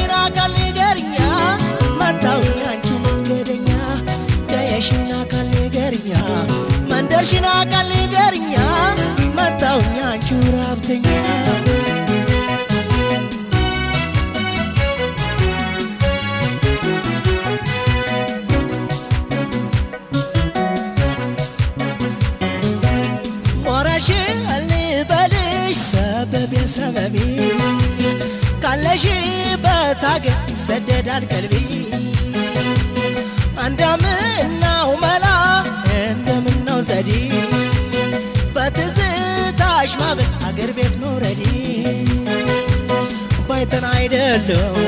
መንደርሽና ካልገርኛ መጣውኛ አንቺ መንገደኛ ከየሽና ካልገርኛ መንደርሽና ካልገርኛ መጣውኛ አንቺ ራብተኛ ሞራሽ አልበልሽ ሰበቤ ካለሽ በታገር ሰደዳል ቀልቢ እንደምነው መላ እንደምነው ዘዴ በትዝታሽ ማበል አገር ቤት መውረዴ ባይተን አይደለም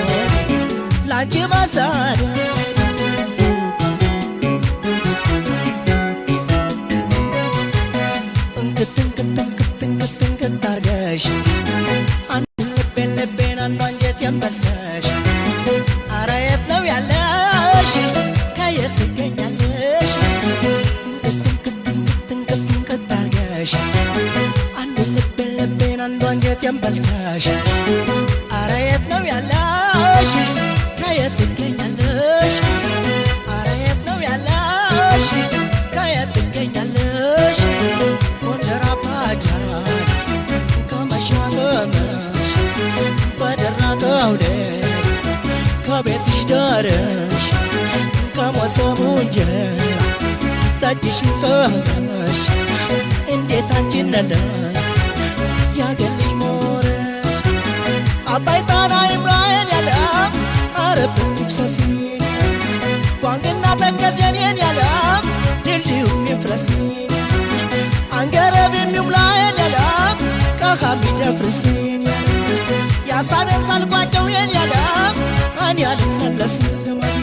ላንቺ ማሳደ እንክት አርገሽ ልቤን አንዷንጀት የንበልተሽ አረ የት ነው ያለሽ ከየት ትገኛለሽ እንክት አርገሽ አንዱ ልቤን አንዷንጀት የንበልተሽ አረ የት ነው ያለሽ ከየት ትገኛለሽ አረ የት ነው ያለሽ ከየት ትገኛለሽ ጎንደር አባጃት ከመሻገመሽ በደራቀው ሌት ከቤትሽ ደረሽ ከሞሰቡ እንጀራ ጠጅሽን ቀመሽ እንዴት አንቺን ነለስ ያገልሽ ሞረሽ አባይ ጣና ይምራዬን ያለ አረብ ይፍሰስኝ ቋንቅና ተከዘኔን ያለ ድልድዩ ይፍረስኝ አንገረብም ይሙላዬን ያለ ቀኻም ይደፍርስኝ ያሳቤን ሳልቋጨው የኔ ያለም ማን ያልመለስ ደማዬ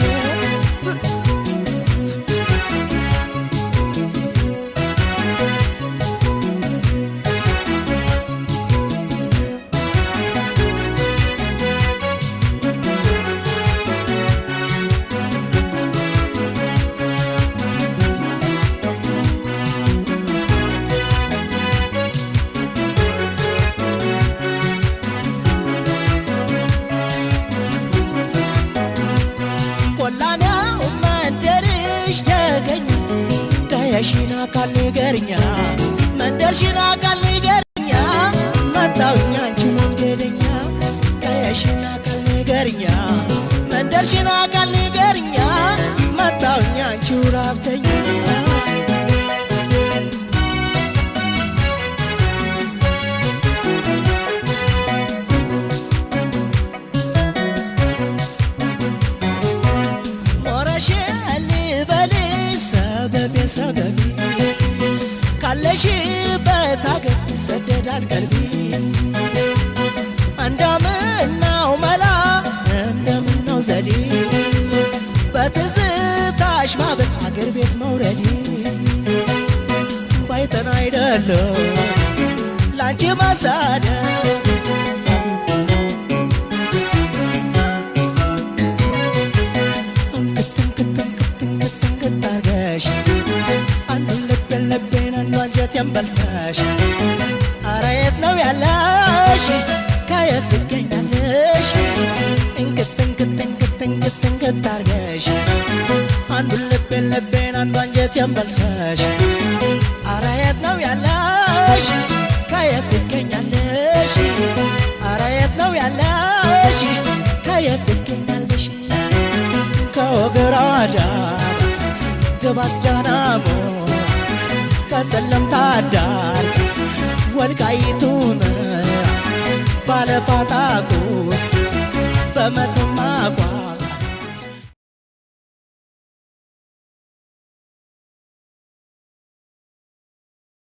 ከየሽና ካልገርኛ መንደርሽና ካልገርኛ መጣውኛ አንቺ መንገደኛ ከየሽና ካልገርኛ መንደርሽና ካልገርኛ መጣውኛ አንቺ ራብተኛ ሞራሽ አልበልሽ ሰበቤ ካለሽ በታገር ሰደዳል ቀልቢ እንደምነው መላ እንደምነው ዘዴ በትዝታሽ ማበል አገር ቤት መውረዴ ባይተን አይደለም ላንቺ ማሳደ የንበልተሽ አረ የት ነው ያለሽ ከየት ትገኛለሽ እንክት አርገሽ አንዱ ልቤን አንዱ አንጀት የንበልተሽ አረ የት ነው ያለሽ ከየት ትገኛለሽ አረ የት ነው ያለሽ ከየት ትገኛለሽ ከወገራ ዳባት ደባት ጃናሞ ከሰለምታ ዳር ወልቃይቱን ባለፋታ ቁስ በመተማ